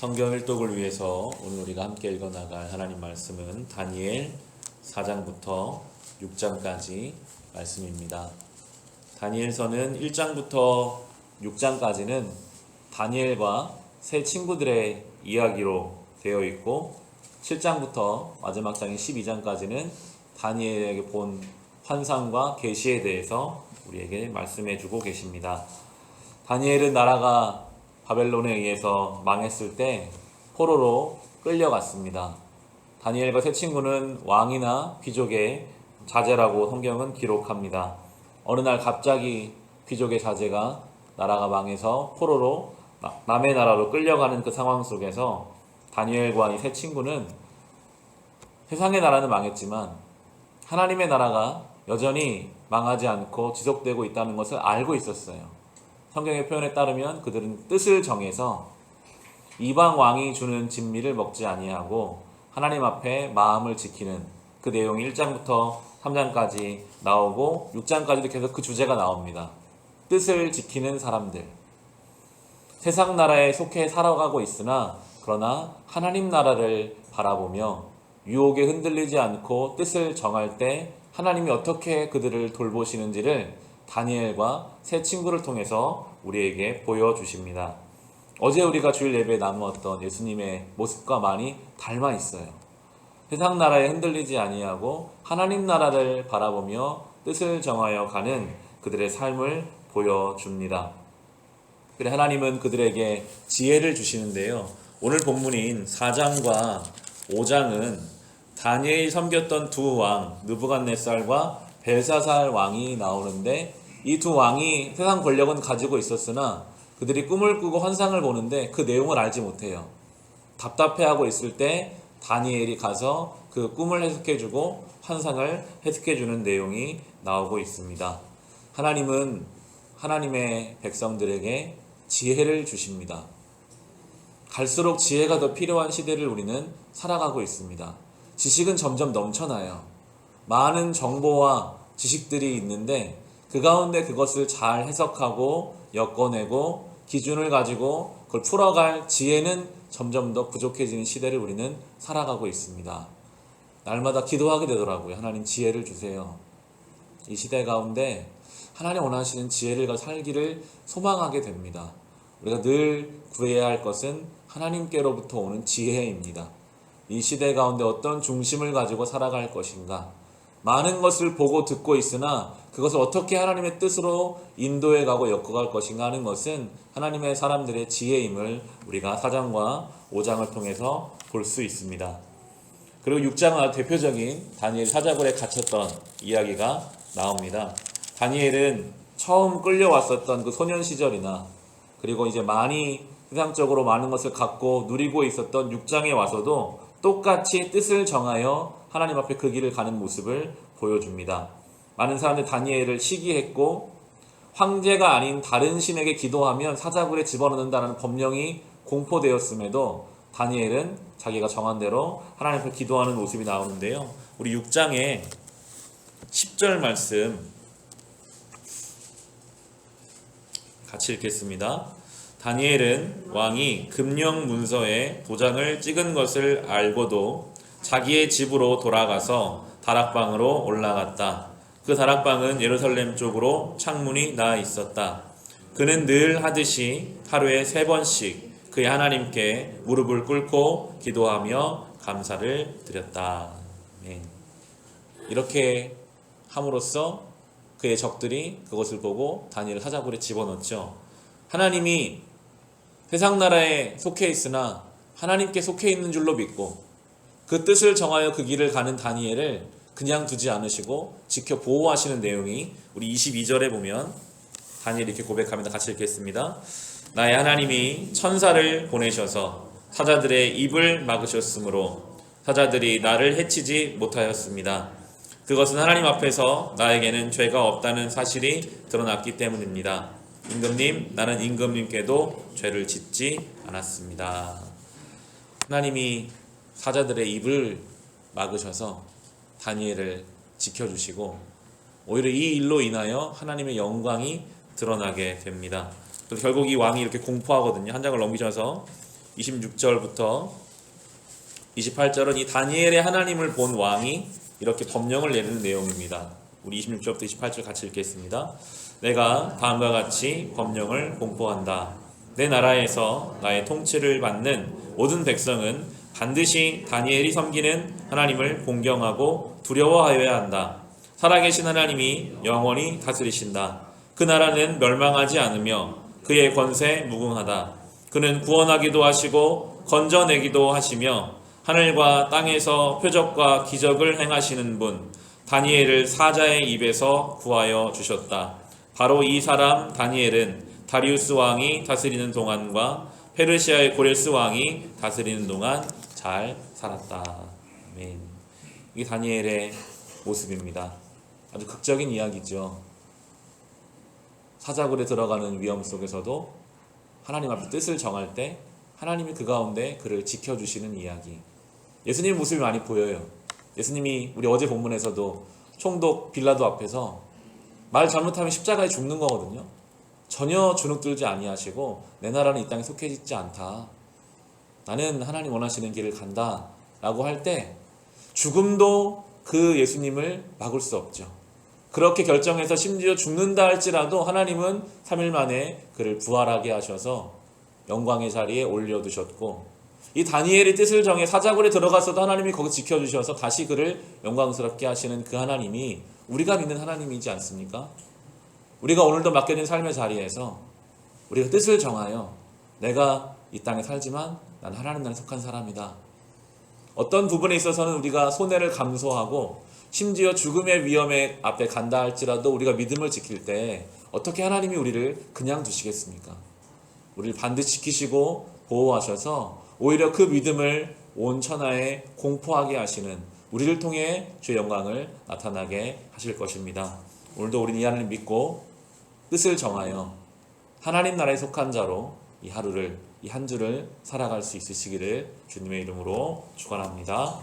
성경 일독을 위해서 오늘 우리가 함께 읽어나갈 하나님 말씀은 다니엘 4장부터 6장까지 말씀입니다. 다니엘서는 1장부터 6장까지는 다니엘과 세 친구들의 이야기로 되어 있고 7장부터 마지막 장인 12장까지는 다니엘에게 본 환상과 계시에 대해서 우리에게 말씀해 주고 계십니다. 다니엘은 나라가 바벨론에 의해서 망했을 때 포로로 끌려갔습니다. 다니엘과 세 친구는 왕이나 귀족의 자제라고 성경은 기록합니다. 어느 날 갑자기 귀족의 자제가 나라가 망해서 포로로 남의 나라로 끌려가는 그 상황 속에서 다니엘과 이 세 친구는 세상의 나라는 망했지만 하나님의 나라가 여전히 망하지 않고 지속되고 있다는 것을 알고 있었어요. 성경의 표현에 따르면 그들은 뜻을 정해서 이방 왕이 주는 진미를 먹지 아니하고 하나님 앞에 마음을 지키는 그 내용이 1장부터 3장까지 나오고 6장까지도 계속 그 주제가 나옵니다. 뜻을 지키는 사람들. 세상 나라에 속해 살아가고 있으나 그러나 하나님 나라를 바라보며 유혹에 흔들리지 않고 뜻을 정할 때 하나님이 어떻게 그들을 돌보시는지를 다니엘과 세 친구를 통해서 우리에게 보여주십니다. 어제 우리가 주일 예배에 나누었던 예수님의 모습과 많이 닮아 있어요. 세상 나라에 흔들리지 아니하고 하나님 나라를 바라보며 뜻을 정하여 가는 그들의 삶을 보여줍니다. 그래 하나님은 그들에게 지혜를 주시는데요. 오늘 본문인 4장과 5장은 다니엘이 섬겼던 두 왕 느부갓네살과 벨사살 왕이 나오는데 이 두 왕이 세상 권력은 가지고 있었으나 그들이 꿈을 꾸고 환상을 보는데 그 내용을 알지 못해요. 답답해하고 있을 때 다니엘이 가서 그 꿈을 해석해주고 환상을 해석해주는 내용이 나오고 있습니다. 하나님은 하나님의 백성들에게 지혜를 주십니다. 갈수록 지혜가 더 필요한 시대를 우리는 살아가고 있습니다. 지식은 점점 넘쳐나요. 많은 정보와 지식들이 있는데 그 가운데 그것을 잘 해석하고 엮어내고 기준을 가지고 그걸 풀어갈 지혜는 점점 더 부족해지는 시대를 우리는 살아가고 있습니다. 날마다 기도하게 되더라고요. 하나님 지혜를 주세요. 이 시대 가운데 하나님 원하시는 지혜를 살기를 소망하게 됩니다. 우리가 늘 구해야 할 것은 하나님께로부터 오는 지혜입니다. 이 시대 가운데 어떤 중심을 가지고 살아갈 것인가? 많은 것을 보고 듣고 있으나 그것을 어떻게 하나님의 뜻으로 인도해 가고 엮어갈 것인가 하는 것은 하나님의 사람들의 지혜임을 우리가 4장과 5장을 통해서 볼 수 있습니다. 그리고 6장은 대표적인 다니엘 사자굴에 갇혔던 이야기가 나옵니다. 다니엘은 처음 끌려왔었던 그 소년 시절이나 그리고 이제 많이 세상적으로 많은 것을 갖고 누리고 있었던 6장에 와서도 똑같이 뜻을 정하여 하나님 앞에 그 길을 가는 모습을 보여줍니다. 많은 사람들이 다니엘을 시기했고 황제가 아닌 다른 신에게 기도하면 사자굴에 집어넣는다는 법령이 공포되었음에도 다니엘은 자기가 정한 대로 하나님 앞에 기도하는 모습이 나오는데요. 우리 6장의 10절 말씀 같이 읽겠습니다. 다니엘은 왕이 금령 문서에 도장을 찍은 것을 알고도 자기의 집으로 돌아가서 다락방으로 올라갔다. 그 다락방은 예루살렘 쪽으로 창문이 나 있었다. 그는 늘 하듯이 하루에 3번씩 그의 하나님께 무릎을 꿇고 기도하며 감사를 드렸다. 이렇게 함으로써 그의 적들이 그것을 보고 다니엘을 사자굴에 집어넣었죠. 하나님이 세상 나라에 속해 있으나 하나님께 속해 있는 줄로 믿고 그 뜻을 정하여 그 길을 가는 다니엘을 그냥 두지 않으시고 지켜 보호하시는 내용이 우리 22절에 보면 다니엘이 이렇게 고백합니다. 같이 읽겠습니다. 나의 하나님이 천사를 보내셔서 사자들의 입을 막으셨으므로 사자들이 나를 해치지 못하였습니다. 그것은 하나님 앞에서 나에게는 죄가 없다는 사실이 드러났기 때문입니다. 임금님, 나는 임금님께도 죄를 짓지 않았습니다. 하나님이 사자들의 입을 막으셔서 다니엘을 지켜주시고 오히려 이 일로 인하여 하나님의 영광이 드러나게 됩니다. 그래서 결국 이 왕이 이렇게 공포하거든요. 한 장을 넘기셔서 26절부터 28절은 이 다니엘의 하나님을 본 왕이 이렇게 법령을 내리는 내용입니다. 우리 26절부터 28절 같이 읽겠습니다. 내가 다음과 같이 법령을 공포한다. 내 나라에서 나의 통치를 받는 모든 백성은 반드시 다니엘이 섬기는 하나님을 공경하고 두려워하여야 한다. 살아계신 하나님이 영원히 다스리신다. 그 나라는 멸망하지 않으며 그의 권세 무궁하다. 그는 구원하기도 하시고 건져내기도 하시며 하늘과 땅에서 표적과 기적을 행하시는 분 다니엘을 사자의 입에서 구하여 주셨다. 바로 이 사람 다니엘은 다리우스 왕이 다스리는 동안과 페르시아의 고레스 왕이 다스리는 동안 잘 살았다. 아멘. 이게 다니엘의 모습입니다. 아주 극적인 이야기죠. 사자굴에 들어가는 위험 속에서도 하나님 앞에 뜻을 정할 때 하나님이 그 가운데 그를 지켜주시는 이야기. 예수님 모습이 많이 보여요. 예수님이 우리 어제 본문에서도 총독 빌라도 앞에서 말 잘못하면 십자가에 죽는 거거든요. 전혀 주눅들지 아니하시고 내 나라는 이 땅에 속해 있지 않다. 나는 하나님 원하시는 길을 간다 라고 할 때 죽음도 그 예수님을 막을 수 없죠. 그렇게 결정해서 심지어 죽는다 할지라도 하나님은 3일 만에 그를 부활하게 하셔서 영광의 자리에 올려두셨고 이 다니엘의 뜻을 정해 사자굴에 들어가서도 하나님이 거기 지켜주셔서 다시 그를 영광스럽게 하시는 그 하나님이 우리가 믿는 하나님이지 않습니까? 우리가 오늘도 맡겨진 삶의 자리에서 우리가 뜻을 정하여 내가 이 땅에 살지만 난 하나님 나라에 속한 사람이다. 어떤 부분에 있어서는 우리가 손해를 감수하고 심지어 죽음의 위험에 앞에 간다 할지라도 우리가 믿음을 지킬 때 어떻게 하나님이 우리를 그냥 두시겠습니까? 우리를 반드시 지키시고 보호하셔서 오히려 그 믿음을 온 천하에 공포하게 하시는 우리를 통해 주의 영광을 나타나게 하실 것입니다. 오늘도 우리는 이 하나님 믿고 뜻을 정하여 하나님 나라에 속한 자로 이 하루를 이 한 주를 살아갈 수 있으시기를 주님의 이름으로 축원합니다.